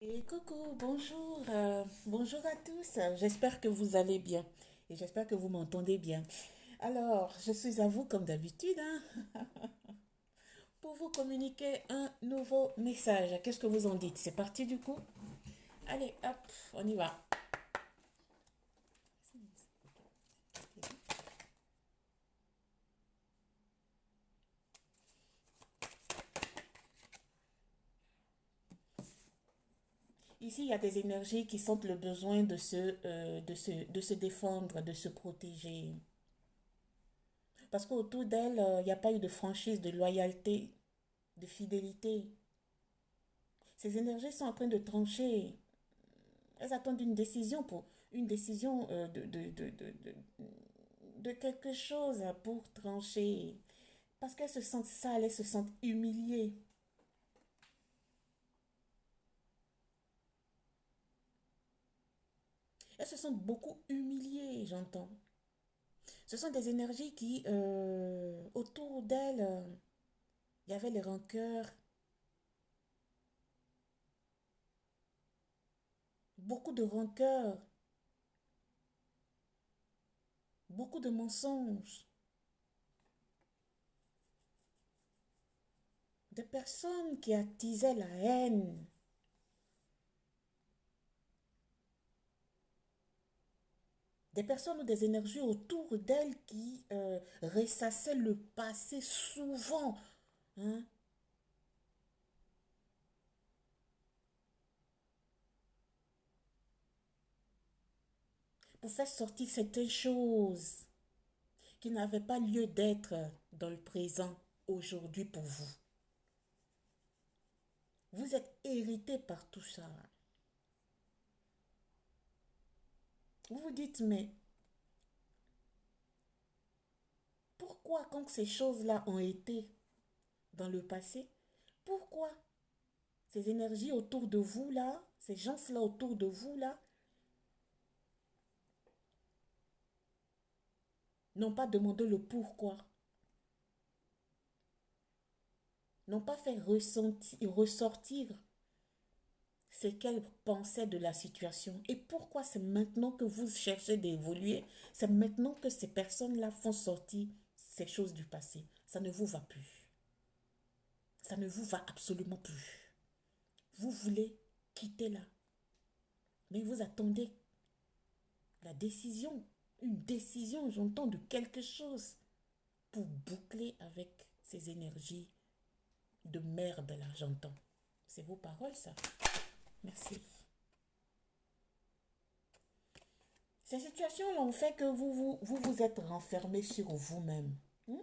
Et coucou, bonjour, bonjour à tous. J'espère que vous allez bien et j'espère que vous m'entendez bien. Alors, je suis à vous comme d'habitude hein, pour vous communiquer un nouveau message. Qu'est-ce que vous en dites? C'est parti du coup? Allez, hop, on y va. Ici, il y a des énergies qui sentent le besoin de se défendre, de se protéger. Parce qu'autour d'elles, il n'y a pas eu de franchise, de loyauté, de fidélité. Ces énergies sont en train de trancher. Elles attendent une décision pour une décision de quelque chose pour trancher. Parce qu'elles se sentent sales, elles se sentent humiliées. Elles se sentent beaucoup humiliées, j'entends. Ce sont des énergies qui, autour d'elles, il y avait les rancœurs, beaucoup de rancœurs, beaucoup de mensonges. Des personnes qui attisaient la haine. Des personnes ou des énergies autour d'elles qui ressassaient le passé souvent, hein, pour faire sortir certaines choses qui n'avaient pas lieu d'être dans le présent aujourd'hui pour vous. Vous êtes hérité par tout ça. Vous vous dites, mais pourquoi quand ces choses-là ont été dans le passé, pourquoi ces énergies autour de vous là, ces gens-là autour de vous là, n'ont pas demandé le pourquoi, n'ont pas fait ressortir ce qu'elles pensaient de la situation. Et pourquoi c'est maintenant que vous cherchez d'évoluer, c'est maintenant que ces personnes-là font sortir ces choses du passé. Ça ne vous va plus. Ça ne vous va absolument plus. Vous voulez quitter là. Mais vous attendez la décision. Une décision, j'entends, de quelque chose pour boucler avec ces énergies de merde là, j'entends. C'est vos paroles, ça. Merci. Ces situations-là ont fait que vous êtes renfermé sur vous-même. Hmm?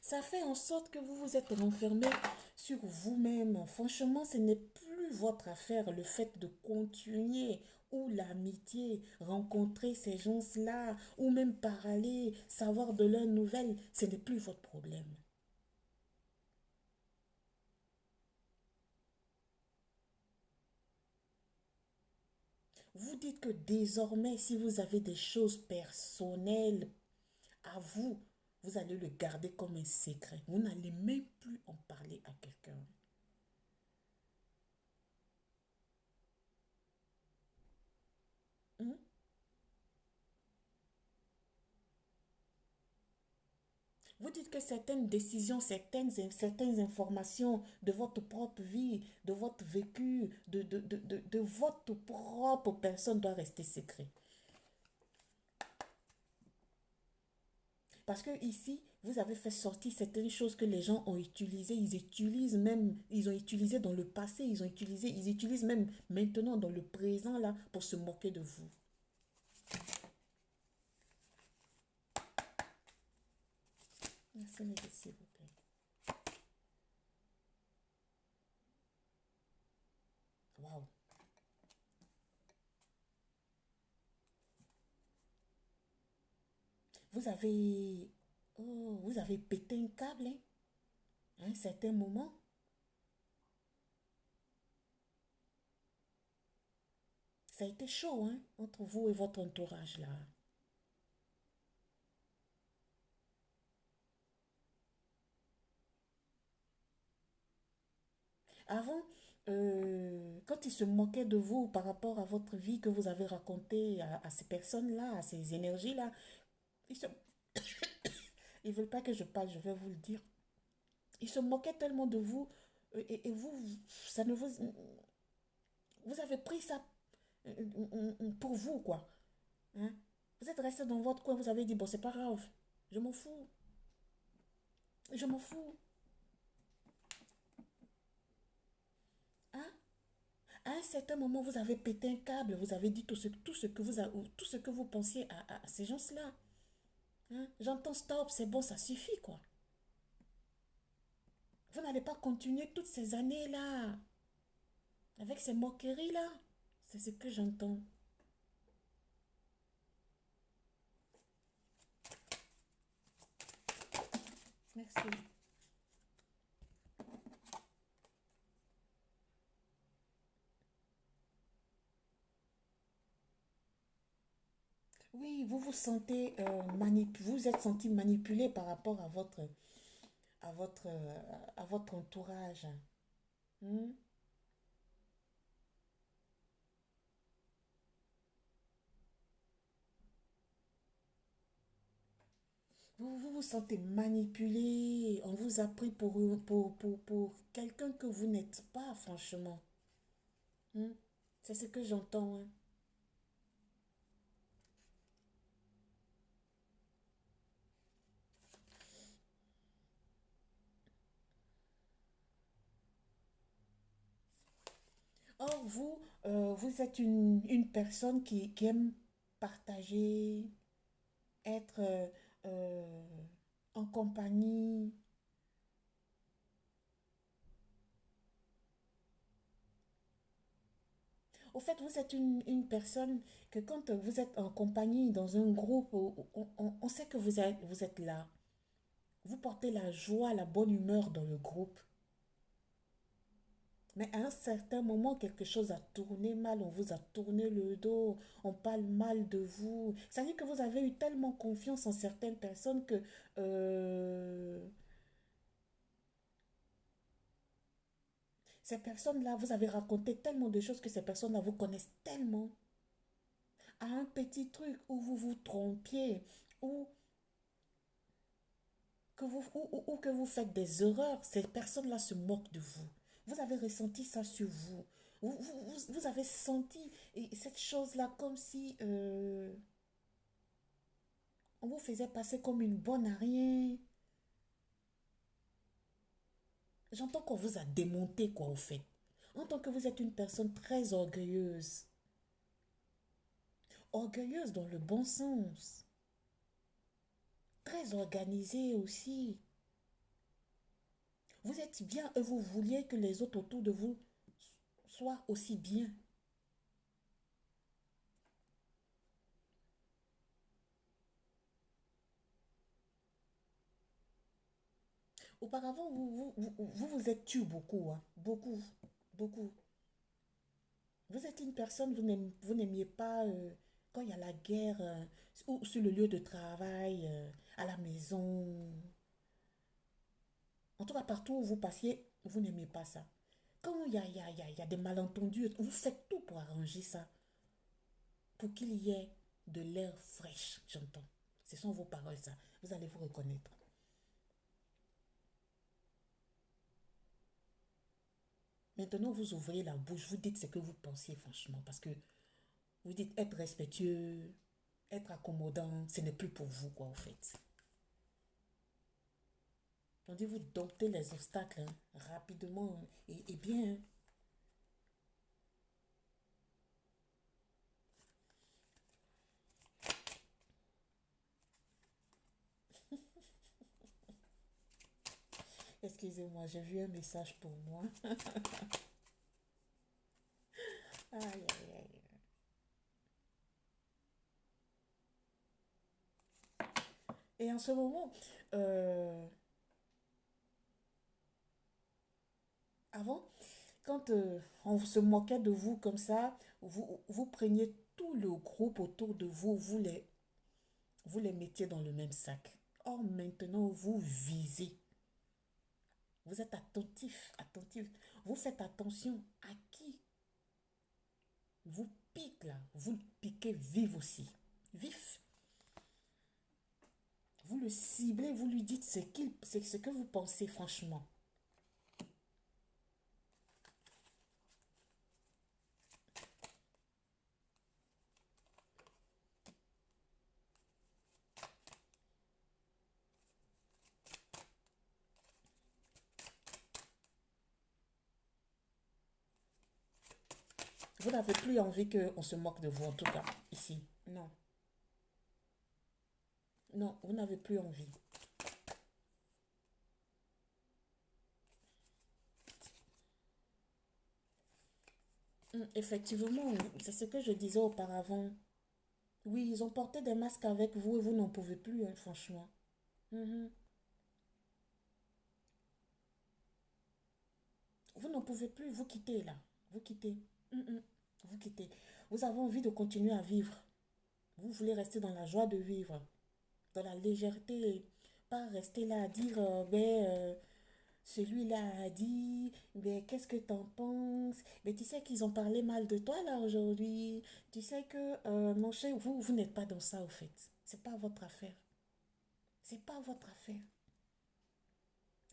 Ça fait en sorte que vous vous êtes renfermé sur vous-même. Franchement, ce n'est plus votre affaire le fait de continuer ou l'amitié, rencontrer ces gens-là, ou même parler, savoir de leurs nouvelles. Ce n'est plus votre problème. Vous dites que désormais, si vous avez des choses personnelles à vous, vous allez le garder comme un secret. Vous n'allez même plus en parler à quelqu'un. Hmm? Vous dites que certaines décisions, certaines informations de votre propre vie, de votre vécu, de votre propre personne doivent rester secret. Parce que ici, vous avez fait sortir certaines choses que les gens ont utilisées. Ils utilisent même, ils ont utilisé dans le passé, ils utilisent même maintenant dans le présent là pour se moquer de vous. Merci, s'il vous plaît. Waouh. Vous avez, vous avez pété un câble, hein, à un certain moment. Ça a été chaud, hein, entre vous et votre entourage là. Avant, quand ils se moquaient de vous par rapport à votre vie que vous avez racontée à ces personnes-là, à ces énergies-là, ils se, ils veulent pas que je parle, je vais vous le dire. Ils se moquaient tellement de vous et vous, ça ne vous, vous avez pris ça pour vous, quoi. Hein? Vous êtes resté dans votre coin, vous avez dit, bon, c'est pas grave, je m'en fous, je m'en fous. Hein? À un certain moment, vous avez pété un câble, vous avez dit tout ce que tout ce que vous pensiez à ces gens-là. Hein? J'entends stop, c'est bon, ça suffit, quoi. Vous n'allez pas continuer toutes ces années-là, avec ces moqueries-là. C'est ce que j'entends. Merci. Oui, vous vous sentez vous êtes senti manipulé par rapport à votre, euh, à votre entourage. Hmm? Vous vous sentez manipulé. On vous a pris pour quelqu'un que vous n'êtes pas, franchement. Hmm? C'est ce que j'entends. Hein. Or, vous, vous êtes une personne qui aime partager, être euh, en compagnie. Au fait, vous êtes une personne que quand vous êtes en compagnie dans un groupe, on sait que vous êtes là. Vous portez la joie, la bonne humeur dans le groupe. Mais à un certain moment, quelque chose a tourné mal, on vous a tourné le dos, on parle mal de vous. Ça veut dire que vous avez eu tellement confiance en certaines personnes que euh, ces personnes-là, vous avez raconté tellement de choses que ces personnes-là vous connaissent tellement. À un petit truc où vous vous trompiez, ou ou que vous faites des erreurs, ces personnes-là se moquent de vous. Vous avez ressenti ça sur vous. Vous avez senti cette chose-là comme si on vous faisait passer comme une bonne à rien. J'entends qu'on vous a démonté, quoi, au fait. En tant que vous êtes une personne très orgueilleuse. Orgueilleuse dans le bon sens. Très organisée aussi. Vous êtes bien et vous vouliez que les autres autour de vous soient aussi bien. Auparavant, vous êtes tué beaucoup, hein. Beaucoup, beaucoup. Vous êtes une personne, vous n'aimiez pas quand il y a la guerre ou sur le lieu de travail, à la maison. En tout cas, partout où vous passiez, vous n'aimiez pas ça. Quand il y a des malentendus, vous faites tout pour arranger ça, pour qu'il y ait de l'air fraîche, j'entends. Ce sont vos paroles, ça. Vous allez vous reconnaître. Maintenant, vous ouvrez la bouche, vous dites ce que vous pensez, franchement, parce que vous dites être respectueux, être accommodant, ce n'est plus pour vous, quoi, en fait. On dit vous domptez les obstacles hein, rapidement et bien. Hein. Excusez-moi, j'ai vu un message pour moi. Aïe, aïe, aïe. Et en ce moment, euh, avant, quand on se moquait de vous comme ça, vous preniez tout le groupe autour de vous, vous les mettiez dans le même sac. Or, maintenant, vous visez. Vous êtes attentif, attentif. Vous faites attention à qui vous pique là. Vous le piquez vif aussi. Vif. Vous le ciblez, vous lui dites c'est ce que vous pensez franchement. Vous n'avez plus envie qu'on se moque de vous, en tout cas, ici. Non, non, vous n'avez plus envie. Effectivement, c'est ce que je disais auparavant. Oui, ils ont porté des masques avec vous et vous n'en pouvez plus, hein, franchement. Mhm. Vous n'en pouvez plus, vous quittez là. Vous quittez. Mhm. Vous quittez. Vous avez envie de continuer à vivre. Vous voulez rester dans la joie de vivre, dans la légèreté. Pas rester là à dire, celui-là a dit, mais qu'est-ce que t'en penses? Mais tu sais qu'ils ont parlé mal de toi là aujourd'hui. Tu sais que, mon cher, vous n'êtes pas dans ça au fait. C'est pas votre affaire. C'est pas votre affaire.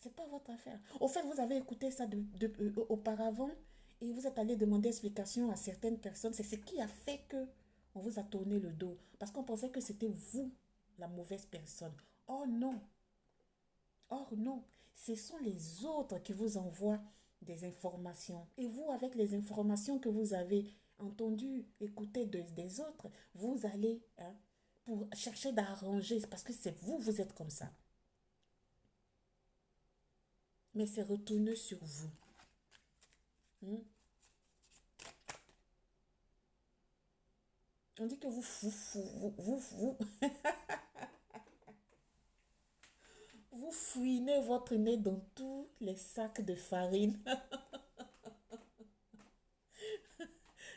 C'est pas votre affaire. Au fait, vous avez écouté ça auparavant et vous êtes allé demander explication à certaines personnes. C'est ce qui a fait que on vous a tourné le dos. Parce qu'on pensait que c'était vous la mauvaise personne. Oh non, or non. Ce sont les autres qui vous envoient des informations. Et vous, avec les informations que vous avez entendues, écoutées des autres, vous allez, hein, pour chercher d'arranger. Parce que c'est vous, vous êtes comme ça. Mais c'est retourné sur vous. Hmm. On dit que vous fouinez votre nez dans tous les sacs de farine.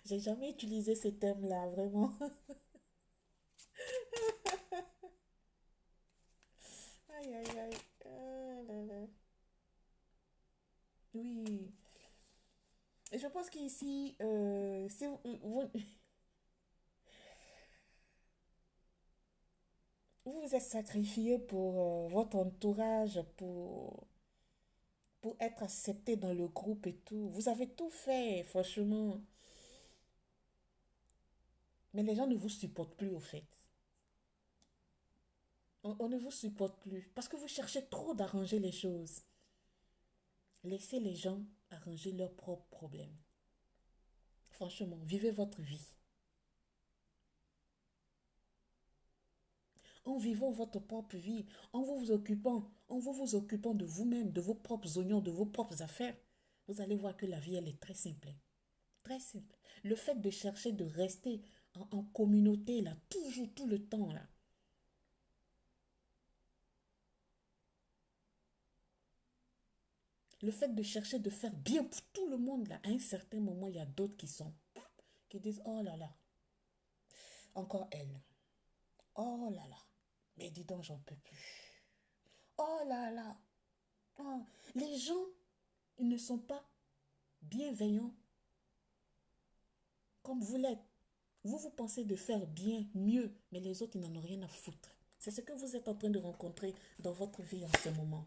J'ai jamais utilisé ce terme-là, vraiment. Aïe, aïe, aïe. Ah là là. Oui. Et je pense qu'ici, si vous vous êtes sacrifié pour votre entourage, pour être accepté dans le groupe et tout. Vous avez tout fait, franchement. Mais les gens ne vous supportent plus, au fait. On ne vous supporte plus parce que vous cherchez trop d'arranger les choses. Laissez les gens arranger leurs propres problèmes. Franchement, vivez votre vie. En vivant votre propre vie, en vous occupant de vous-même, de vos propres oignons, de vos propres affaires, vous allez voir que la vie, elle est très simple. Très simple. Le fait de chercher de rester en communauté, là, toujours, tout le temps, là. Le fait de chercher de faire bien pour tout le monde, là, à un certain moment, il y a d'autres qui disent, oh là là, encore elle. Oh là là. Mais dis donc, j'en peux plus. Oh là là. Oh. Les gens, ils ne sont pas bienveillants comme vous l'êtes. Vous pensez de faire bien, mieux, mais les autres, ils n'en ont rien à foutre. C'est ce que vous êtes en train de rencontrer dans votre vie en ce moment.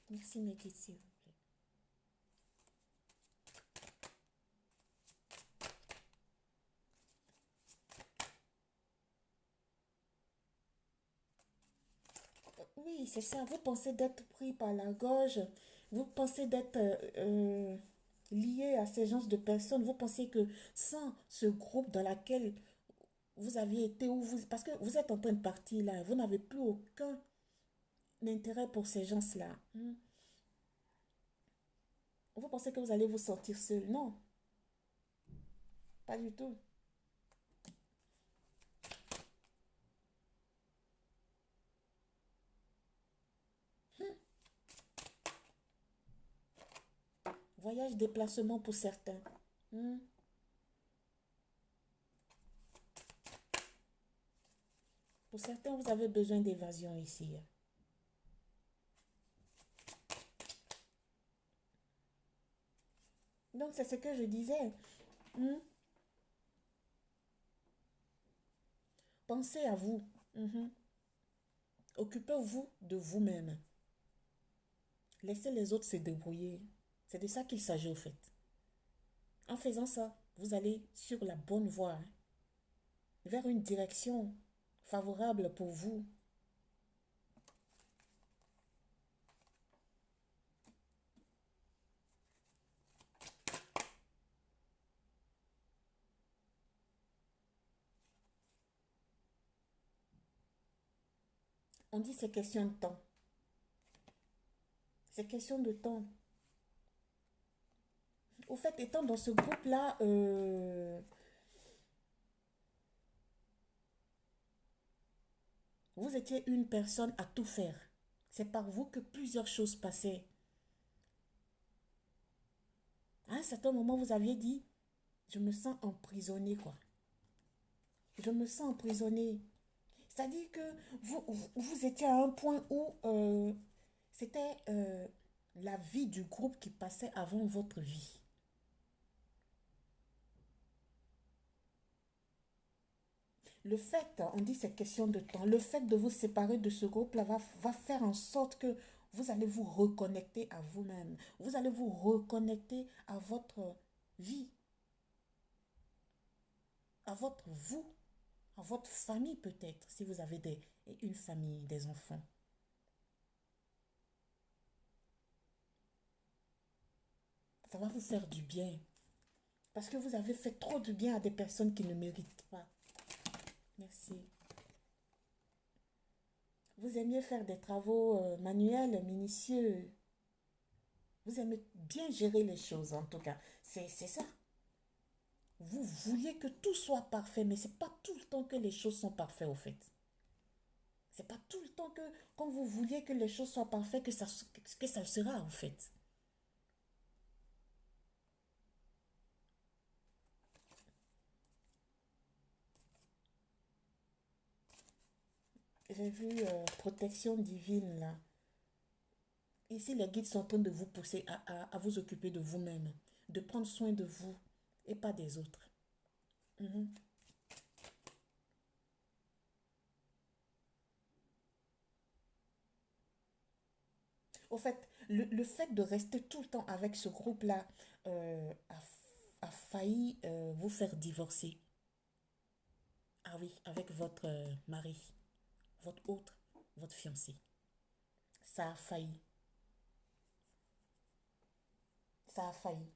Merci, Meggy, s'il vous plaît. Oui, c'est ça. Vous pensez d'être pris par la gorge. Vous pensez d'être lié à ces genres de personnes. Vous pensez que sans ce groupe dans lequel vous aviez été, parce que vous êtes en train de partir là, vous n'avez plus aucun intérêt pour ces gens-là. Vous pensez que vous allez vous sortir seul. Non, pas du tout. Voyage, déplacement pour certains. Hmm. Pour certains, vous avez besoin d'évasion ici. Donc, c'est ce que je disais. Hmm. Pensez à vous. Mhm. Occupez-vous de vous-même. Laissez les autres se débrouiller. C'est de ça qu'il s'agit au fait. En faisant ça, vous allez sur la bonne voie, hein, vers une direction favorable pour vous. On dit c'est question de temps. C'est question de temps. Au fait, étant dans ce groupe-là, vous étiez une personne à tout faire. C'est par vous que plusieurs choses passaient. À un certain moment, vous aviez dit, je me sens emprisonné, quoi. Je me sens emprisonné. C'est-à-dire que vous étiez à un point où c'était la vie du groupe qui passait avant votre vie. Le fait, on dit c'est question de temps, le fait de vous séparer de ce groupe-là va faire en sorte que vous allez vous reconnecter à vous-même. Vous allez vous reconnecter à votre vie, à votre vous, à votre famille peut-être, si vous avez une famille, des enfants. Ça va vous faire du bien. Parce que vous avez fait trop de bien à des personnes qui ne méritent pas. Merci. Vous aimiez faire des travaux manuels, minutieux. Vous aimez bien gérer les choses, en tout cas. C'est ça. Vous vouliez que tout soit parfait, mais c'est pas tout le temps que les choses sont parfaites, au fait. C'est pas tout le temps que, quand vous vouliez que les choses soient parfaites, que ça le sera, en fait. J'ai vu protection divine, là. Ici, les guides sont en train de vous pousser à vous occuper de vous-même, de prendre soin de vous et pas des autres. Mhm. Au fait, le fait de rester tout le temps avec ce groupe-là a failli vous faire divorcer. Ah oui, avec votre mari, votre autre, votre fiancé. Ça a failli. Ça a failli.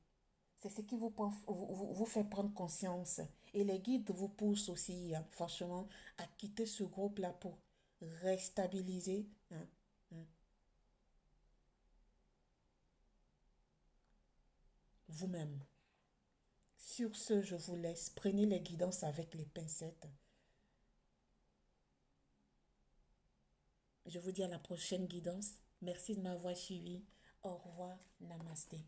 C'est ce qui vous fait prendre conscience. Et les guides vous poussent aussi, hein, franchement, à quitter ce groupe-là pour restabiliser, hein, hein, vous-même. Sur ce, je vous laisse. Prenez les guidances avec les pincettes. Je vous dis à la prochaine guidance. Merci de m'avoir suivi. Au revoir. Namasté.